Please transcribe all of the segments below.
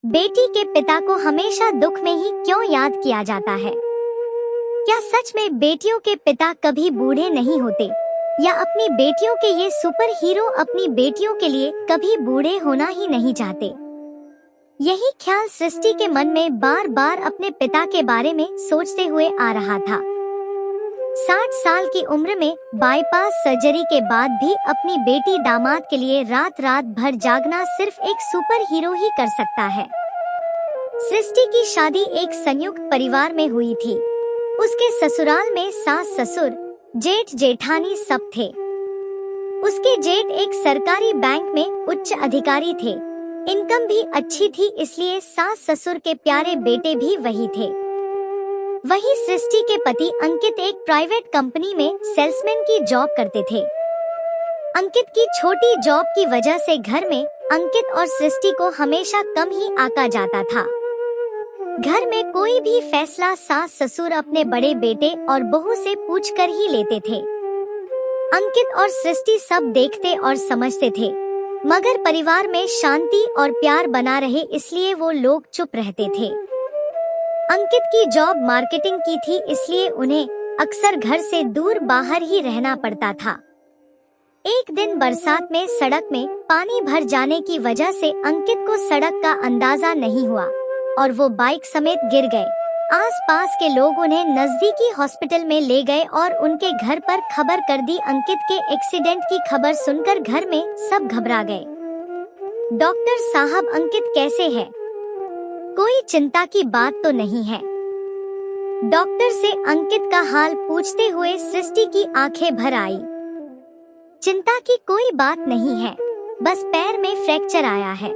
बेटी के पिता को हमेशा दुख में ही क्यों याद किया जाता है? क्या सच में बेटियों के पिता कभी बूढ़े नहीं होते, या अपनी बेटियों के ये सुपर हीरो अपनी बेटियों के लिए कभी बूढ़े होना ही नहीं चाहते? यही ख्याल सृष्टि के मन में बार बार अपने पिता के बारे में सोचते हुए आ रहा था। 60 साल की उम्र में बाईपास सर्जरी के बाद भी अपनी बेटी दामाद के लिए रात रात भर जागना सिर्फ एक सुपर हीरो ही कर सकता है। सृष्टि की शादी एक संयुक्त परिवार में हुई थी। उसके ससुराल में सास ससुर, जेठ जेठानी सब थे। उसके जेठ एक सरकारी बैंक में उच्च अधिकारी थे। इनकम भी अच्छी थी, इसलिए सास ससुर के प्यारे बेटे भी वही थे। वही सृष्टि के पति अंकित एक प्राइवेट कंपनी में सेल्समैन की जॉब करते थे। अंकित की छोटी जॉब की वजह से घर में अंकित और सृष्टि को हमेशा कम ही आका जाता था। घर में कोई भी फैसला सास ससुर अपने बड़े बेटे और बहू से पूछकर ही लेते थे। अंकित और सृष्टि सब देखते और समझते थे, मगर परिवार में शांति और प्यार बना रहे इसलिए वो लोग चुप रहते थे। अंकित की जॉब मार्केटिंग की थी, इसलिए उन्हें अक्सर घर से दूर बाहर ही रहना पड़ता था। एक दिन बरसात में सड़क में पानी भर जाने की वजह से अंकित को सड़क का अंदाजा नहीं हुआ और वो बाइक समेत गिर गए। आसपास के लोग उन्हें नजदीकी हॉस्पिटल में ले गए और उनके घर पर खबर कर दी। अंकित के एक्सीडेंट की खबर सुनकर घर में सब घबरा गए। डॉक्टर साहब, अंकित कैसे है? कोई चिंता की बात तो नहीं है? डॉक्टर से अंकित का हाल पूछते हुए सृष्टि की आंखें भर आई। चिंता की कोई बात नहीं है, बस पैर में फ्रैक्चर आया है।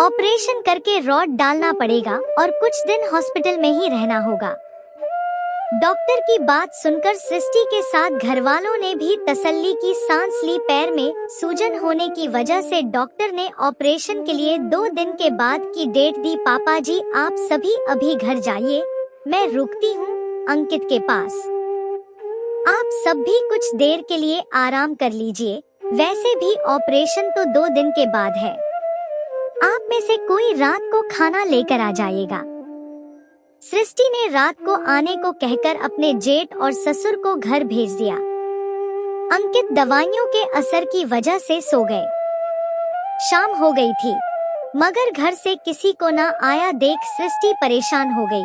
ऑपरेशन करके रॉड डालना पड़ेगा और कुछ दिन हॉस्पिटल में ही रहना होगा। डॉक्टर की बात सुनकर सृष्टि के साथ घरवालों ने भी तसल्ली की सांस ली। पैर में सूजन होने की वजह से डॉक्टर ने ऑपरेशन के लिए 2 दिन के बाद की डेट दी। पापा जी, आप सभी अभी घर जाइए, मैं रुकती हूँ अंकित के पास। आप सब भी कुछ देर के लिए आराम कर लीजिए, वैसे भी ऑपरेशन तो 2 दिन के बाद है। आप में से कोई रात को खाना लेकर आ जाइएगा। सृष्टि ने रात को आने को कहकर अपने जेठ और ससुर को घर भेज दिया। अंकित दवाइयों के असर की वजह से सो गए। शाम हो गई थी, मगर घर से किसी को ना आया देख सृष्टि परेशान हो गई।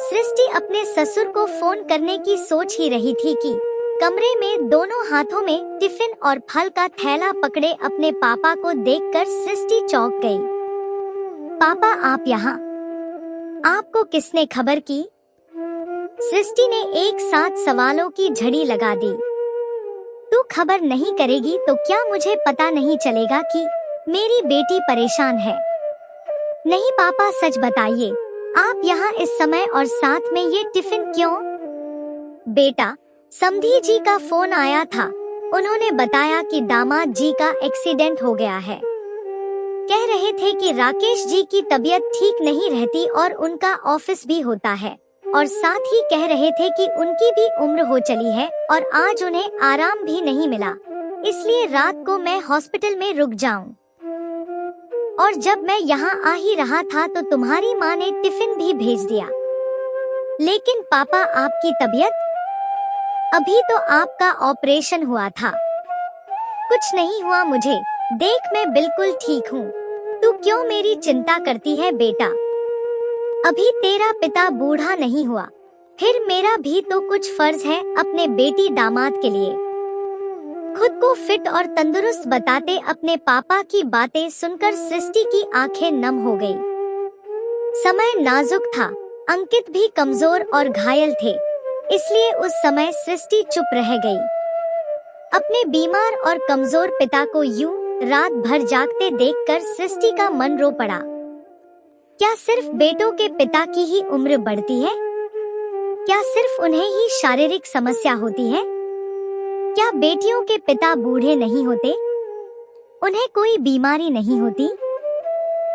सृष्टि अपने ससुर को फोन करने की सोच ही रही थी कि कमरे में दोनों हाथों में टिफिन और फल का थैला पकड़े अपने पापा को देखकर सृष्टि चौंक गई। पापा, आप यहाँ? आपको किसने खबर की? सृष्टि ने एक साथ सवालों की झड़ी लगा दी। तू खबर नहीं करेगी तो क्या मुझे पता नहीं चलेगा कि मेरी बेटी परेशान है? नहीं पापा, सच बताइए, आप यहाँ इस समय और साथ में ये टिफिन क्यों? बेटा, समधी जी का फोन आया था, उन्होंने बताया कि दामाद जी का एक्सीडेंट हो गया है। कह रहे थे कि राकेश जी की तबीयत ठीक नहीं रहती और उनका ऑफिस भी होता है, और साथ ही कह रहे थे कि उनकी भी उम्र हो चली है और आज उन्हें आराम भी नहीं मिला, इसलिए रात को मैं हॉस्पिटल में रुक जाऊं। और जब मैं यहाँ आ ही रहा था तो तुम्हारी माँ ने टिफिन भी भेज दिया। लेकिन पापा, आपकी तबीयत? अभी तो आपका ऑपरेशन हुआ था। कुछ नहीं हुआ मुझे, देख मैं बिल्कुल ठीक हूँ। तू क्यों मेरी चिंता करती है बेटा? अभी तेरा पिता बूढ़ा नहीं हुआ, फिर मेरा भी तो कुछ फर्ज है अपने बेटी दामाद के लिए। खुद को फिट और तंदुरुस्त बताते अपने पापा की बातें सुनकर सृष्टि की आंखें नम हो गई। समय नाजुक था, अंकित भी कमजोर और घायल थे, इसलिए उस समय सृष्टि चुप रह गई। अपने बीमार और कमजोर पिता को यूं रात भर जागते देखकर सृष्टि का मन रो पड़ा। क्या सिर्फ बेटों के पिता की ही उम्र बढ़ती है? क्या सिर्फ उन्हें ही शारीरिक समस्या होती है? क्या बेटियों के पिता बूढ़े नहीं होते? उन्हें कोई बीमारी नहीं होती?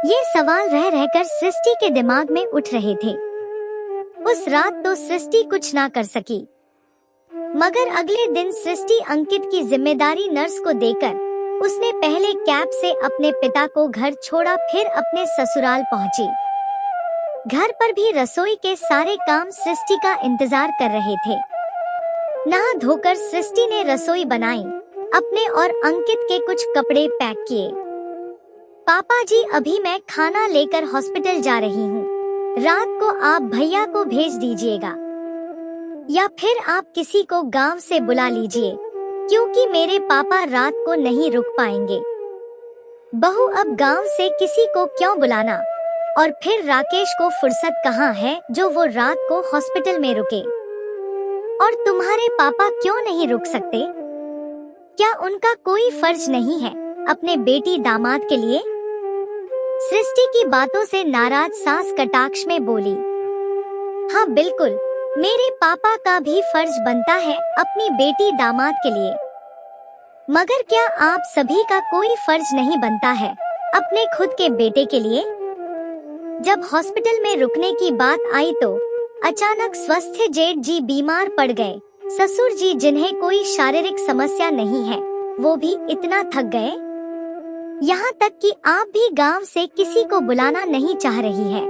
ये सवाल रह रहकर सृष्टि के दिमाग में उठ रहे थे। उस रात तो सृष्टि कुछ ना कर सकी, मगर अगले दिन सृष्टि अंकित की जिम्मेदारी नर्स को देकर उसने पहले कैब से अपने पिता को घर छोड़ा, फिर अपने ससुराल पहुंची। घर पर भी रसोई के सारे काम सृष्टि का इंतजार कर रहे थे। नहा धोकर सृष्टि ने रसोई बनाई, अपने और अंकित के कुछ कपड़े पैक किए। पापा जी, अभी मैं खाना लेकर हॉस्पिटल जा रही हूँ। रात को आप भैया को भेज दीजिएगा या फिर आप किसी को गांव से बुला लीजिए, क्योंकि मेरे पापा रात को नहीं रुक पाएंगे। बहू, अब गांव से किसी को क्यों बुलाना, और फिर राकेश को फुर्सत कहाँ है जो वो रात को हॉस्पिटल में रुके। और तुम्हारे पापा क्यों नहीं रुक सकते? क्या उनका कोई फर्ज नहीं है अपने बेटी दामाद के लिए? सृष्टि की बातों से नाराज सास कटाक्ष में बोली, हाँ बिल्कुल, मेरे पापा का भी फर्ज बनता है अपनी बेटी दामाद के लिए, मगर क्या आप सभी का कोई फर्ज नहीं बनता है अपने खुद के बेटे के लिए? जब हॉस्पिटल में रुकने की बात आई तो अचानक स्वस्थ जेठ जी बीमार पड़ गए। ससुर जी, जिन्हें कोई शारीरिक समस्या नहीं है, वो भी इतना थक गए, यहाँ तक कि आप भी गांव से किसी को बुलाना नहीं चाह रही है।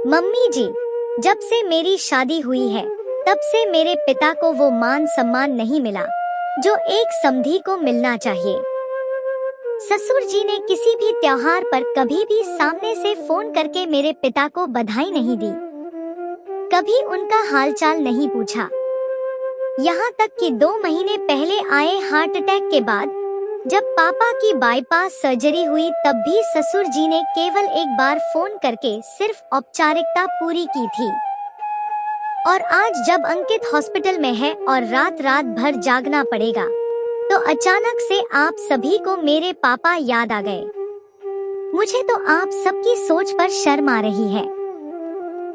मम्मी जी, जब से मेरी शादी हुई है तब से मेरे पिता को वो मान सम्मान नहीं मिला जो एक समधी को मिलना चाहिए। ससुर जी ने किसी भी त्योहार पर कभी भी सामने से फोन करके मेरे पिता को बधाई नहीं दी, कभी उनका हालचाल नहीं पूछा। यहाँ तक कि 2 महीने पहले आए हार्ट अटैक के बाद जब पापा की बाईपास सर्जरी हुई, तब भी ससुर जी ने केवल एक बार फोन करके सिर्फ औपचारिकता पूरी की थी। और आज जब अंकित हॉस्पिटल में है और रात रात भर जागना पड़ेगा, तो अचानक से आप सभी को मेरे पापा याद आ गए। मुझे तो आप सबकी सोच पर शर्म आ रही है।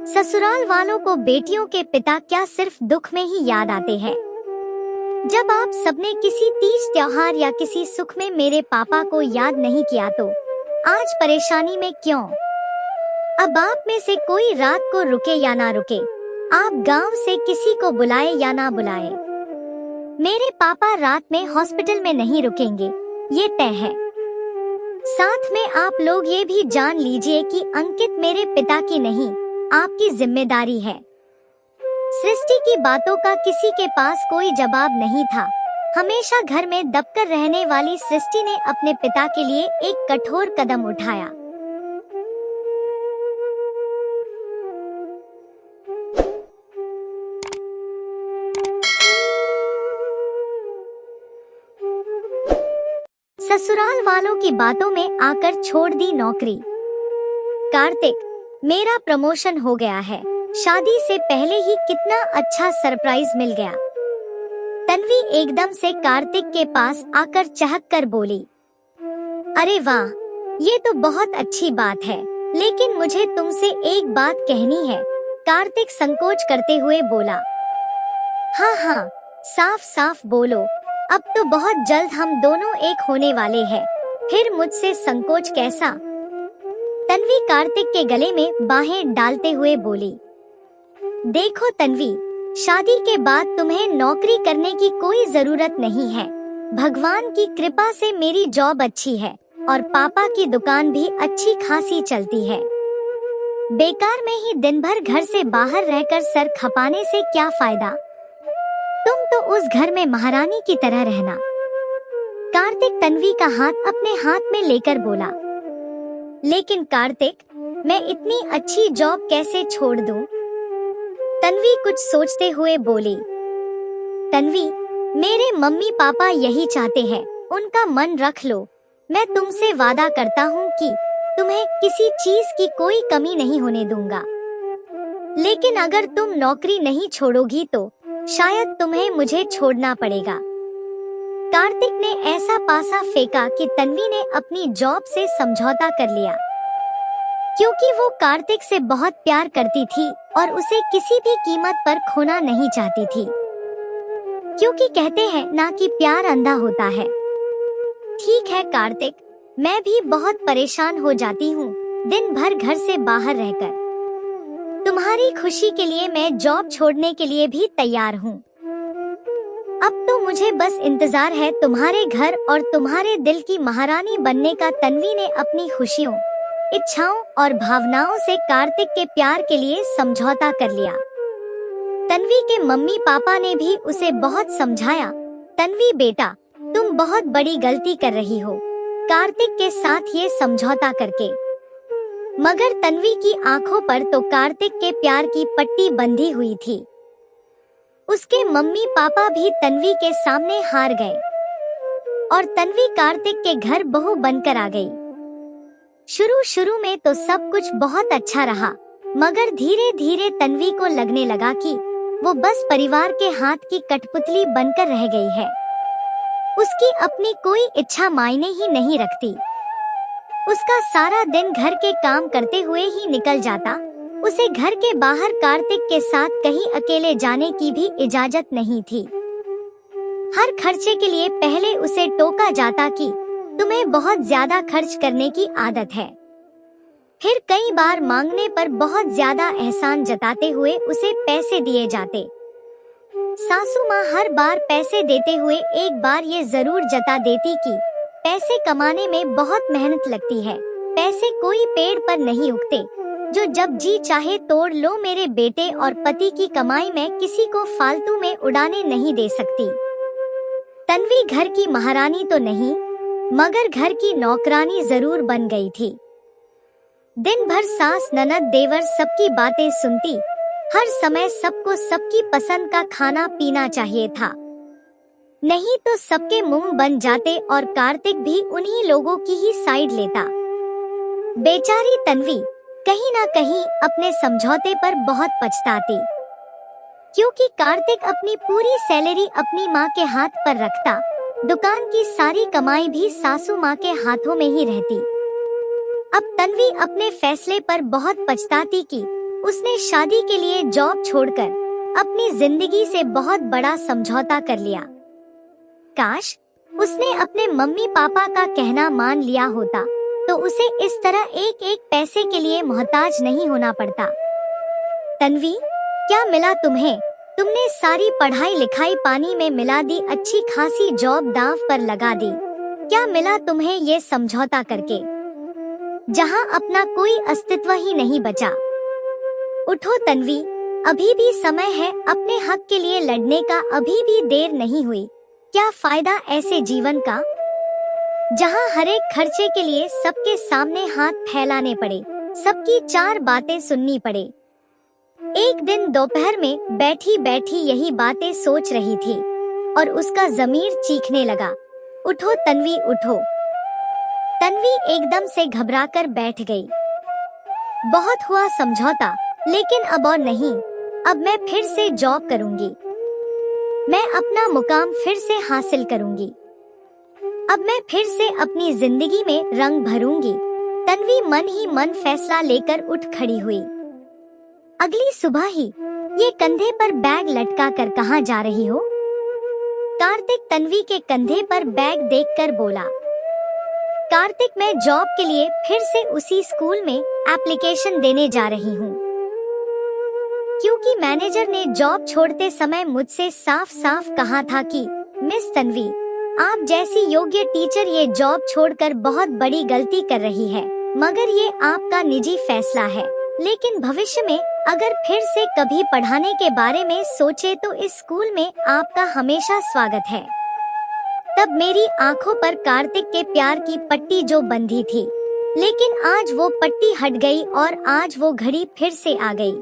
ससुराल वालों को बेटियों के पिता क्या सिर्फ दुख में ही याद आते हैं? जब आप सबने किसी तीज त्योहार या किसी सुख में मेरे पापा को याद नहीं किया, तो आज परेशानी में क्यों? अब आप में से कोई रात को रुके या ना रुके, आप गांव से किसी को बुलाए या ना बुलाए, मेरे पापा रात में हॉस्पिटल में नहीं रुकेंगे, ये तय है। साथ में आप लोग ये भी जान लीजिए कि अंकित मेरे पिता की नहीं, आपकी जिम्मेदारी है। सृष्टि की बातों का किसी के पास कोई जवाब नहीं था। हमेशा घर में दबकर रहने वाली सृष्टि ने अपने पिता के लिए एक कठोर कदम उठाया। ससुराल वालों की बातों में आकर छोड़ दी नौकरी। कार्तिक, मेरा प्रमोशन हो गया है। शादी से पहले ही कितना अच्छा सरप्राइज मिल गया। तन्वी एकदम से कार्तिक के पास आकर चहक कर बोली, अरे वाह, ये तो बहुत अच्छी बात है, लेकिन मुझे तुमसे एक बात कहनी है। कार्तिक संकोच करते हुए बोला, हाँ हाँ, साफ साफ बोलो, अब तो बहुत जल्द हम दोनों एक होने वाले हैं, फिर मुझसे संकोच कैसा? तन्वी कार्तिक के गले में बाहें डालते हुए बोली, देखो तन्वी, शादी के बाद तुम्हें नौकरी करने की कोई जरूरत नहीं है। भगवान की कृपा से मेरी जॉब अच्छी है और पापा की दुकान भी अच्छी खासी चलती है। बेकार में ही दिन भर घर से बाहर रहकर सर खपाने से क्या फायदा? तुम तो उस घर में महारानी की तरह रहना। कार्तिक तन्वी का हाथ अपने हाथ में लेकर बोला, लेकिन कार्तिक, मैं इतनी अच्छी जॉब कैसे छोड़ दूं? तन्वी कुछ सोचते हुए बोली, तन्वी, मेरे मम्मी पापा यही चाहते हैं, उनका मन रख लो। मैं तुमसे वादा करता हूँ कि तुम्हें किसी चीज की कोई कमी नहीं होने दूंगा। लेकिन अगर तुम नौकरी नहीं छोड़ोगी तो शायद तुम्हें मुझे छोड़ना पड़ेगा। कार्तिक ने ऐसा पासा फेंका कि तन्वी ने अपनी जॉब से समझौता कर लिया, क्योंकि वो कार्तिक से बहुत प्यार करती थी और उसे किसी भी कीमत पर खोना नहीं चाहती थी, क्योंकि कहते हैं ना कि प्यार अंधा होता है। ठीक है कार्तिक, मैं भी बहुत परेशान हो जाती हूँ दिन भर घर से बाहर रहकर। तुम्हारी खुशी के लिए मैं जॉब छोड़ने के लिए भी तैयार हूँ। अब तो मुझे बस इंतजार है तुम्हारे घर और तुम्हारे दिल की महारानी बनने का। तन्वी ने अपनी खुशियों, इच्छाओं और भावनाओं से कार्तिक के प्यार के लिए समझौता कर लिया। तन्वी के मम्मी पापा ने भी उसे बहुत समझाया, तन्वी बेटा, तुम बहुत बड़ी गलती कर रही हो कार्तिक के साथ ये समझौता करके। मगर तन्वी की आंखों पर तो कार्तिक के प्यार की पट्टी बंधी हुई थी। उसके मम्मी पापा भी तन्वी के सामने हार गए और तन्वी कार्तिक के घर बहू बनकर आ गई। शुरू में तो सब कुछ बहुत अच्छा रहा, मगर धीरे धीरे तन्वी को लगने लगा कि वो बस परिवार के हाथ की कठपुतली बनकर रह गई है। उसकी अपनी कोई इच्छा मायने ही नहीं रखती। उसका सारा दिन घर के काम करते हुए ही निकल जाता। उसे घर के बाहर कार्तिक के साथ कहीं अकेले जाने की भी इजाजत नहीं थी। हर खर्चे के लिए पहले उसे टोका जाता कि तुम्हें बहुत ज्यादा खर्च करने की आदत है। फिर कई बार मांगने पर बहुत ज्यादा एहसान जताते हुए उसे पैसे दिए जाते। सासू माँ हर बार पैसे देते हुए एक बार ये जरूर जता देती कि पैसे कमाने में बहुत मेहनत लगती है, पैसे कोई पेड़ पर नहीं उगते जो जब जी चाहे तोड़ लो। मेरे बेटे और पति की कमाई में किसी को फालतू में उड़ाने नहीं दे सकती। तन्वी घर की महारानी तो नहीं, मगर घर की नौकरानी जरूर बन गई थी। दिन भर सास ननद देवर सबकी बातें सुनती। हर समय सबको सबकी पसंद का खाना पीना चाहिए था, नहीं तो सबके मुंह बन जाते और कार्तिक भी उन्हीं लोगों की ही साइड लेता। बेचारी तन्वी कहीं ना कहीं अपने समझौते पर बहुत पछताती, क्योंकि कार्तिक अपनी पूरी सैलरी अपनी माँ के हाथ पर रखता। दुकान की सारी कमाई भी सासू माँ के हाथों में ही रहती। अब तन्वी अपने फैसले पर बहुत पछताती कि उसने शादी के लिए जॉब छोड़कर अपनी जिंदगी से बहुत बड़ा समझौता कर लिया। काश उसने अपने मम्मी पापा का कहना मान लिया होता तो उसे इस तरह एक एक पैसे के लिए मोहताज नहीं होना पड़ता। तन्वी, क्या मिला तुम्हें? तुमने सारी पढ़ाई लिखाई पानी में मिला दी, अच्छी खासी जॉब दांव पर लगा दी। क्या मिला तुम्हें ये समझौता करके, जहां अपना कोई अस्तित्व ही नहीं बचा? उठो तन्वी, अभी भी समय है अपने हक के लिए लड़ने का, अभी भी देर नहीं हुई। क्या फायदा ऐसे जीवन का जहां हर एक खर्चे के लिए सबके सामने हाथ फैलाने पड़े, सबकी चार बातें सुननी पड़े। एक दिन दोपहर में बैठी बैठी यही बातें सोच रही थी और उसका ज़मीर चीखने लगा, उठो तन्वी उठो। तन्वी एकदम से घबराकर बैठ गई। बहुत हुआ समझौता, लेकिन अब और नहीं। अब मैं फिर से जॉब करूंगी, मैं अपना मुकाम फिर से हासिल करूंगी। अब मैं फिर से अपनी जिंदगी में रंग भरूंगी। तन्वी मन ही मन फैसला लेकर उठ खड़ी हुई। अगली सुबह ही ये कंधे पर बैग लटका कर कहाँ जा रही हो? कार्तिक तन्वी के कंधे पर बैग देखकर बोला। कार्तिक, मैं जॉब के लिए फिर से उसी स्कूल में एप्लीकेशन देने जा रही हूँ, क्योंकि मैनेजर ने जॉब छोड़ते समय मुझसे साफ साफ कहा था कि मिस तन्वी, आप जैसी योग्य टीचर ये जॉब छोड़कर बहुत बड़ी गलती कर रही है। मगर ये आपका निजी फैसला है, लेकिन भविष्य में अगर फिर से कभी पढ़ाने के बारे में सोचे तो इस स्कूल में आपका हमेशा स्वागत है। तब मेरी आंखों पर कार्तिक के प्यार की पट्टी जो बंधी थी, लेकिन आज वो पट्टी हट गई और आज वो घड़ी फिर से आ गई।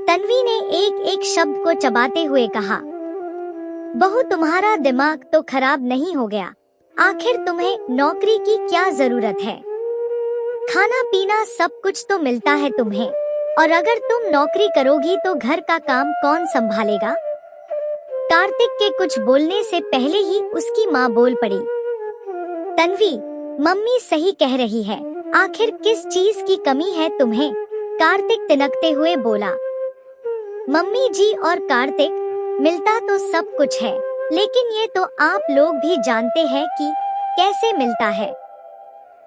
तन्वी ने एक एक शब्द को चबाते हुए कहा, बहू, तुम्हारा दिमाग तो खराब नहीं हो गया? आखिर तुम्हें नौकरी की क्या जरूरत है? खाना पीना सब कुछ तो मिलता है तुम्हें, और अगर तुम नौकरी करोगी तो घर का काम कौन संभालेगा? कार्तिक के कुछ बोलने से पहले ही उसकी माँ बोल पड़ी। तन्वी, मम्मी सही कह रही है, आखिर किस चीज की कमी है तुम्हें? कार्तिक तिनकते हुए बोला। मम्मी जी और कार्तिक, मिलता तो सब कुछ है, लेकिन ये तो आप लोग भी जानते हैं कि कैसे मिलता है।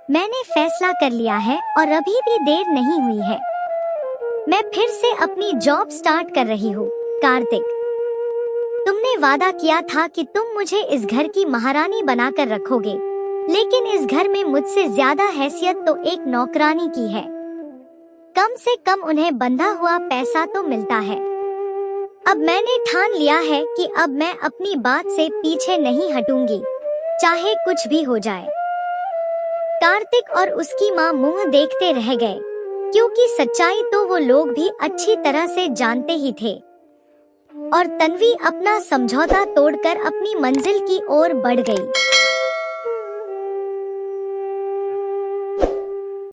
मैंने फैसला कर लिया है और अभी भी देर नहीं हुई है। मैं फिर से अपनी जॉब स्टार्ट कर रही हूँ। कार्तिक, तुमने वादा किया था कि तुम मुझे इस घर की महारानी बनाकर रखोगे, लेकिन इस घर में मुझसे ज्यादा हैसियत तो एक नौकरानी की है। कम से कम उन्हें बंधा हुआ पैसा तो मिलता है। अब मैंने ठान लिया है कि अब मैं अपनी बात से पीछे नहीं हटूंगी, चाहे कुछ भी हो जाए। कार्तिक और उसकी माँ मुंह देखते रह गए, क्योंकि सच्चाई तो वो लोग भी अच्छी तरह से जानते ही थे। और तन्वी अपना समझौता तोड़कर अपनी मंजिल की ओर बढ़ गई।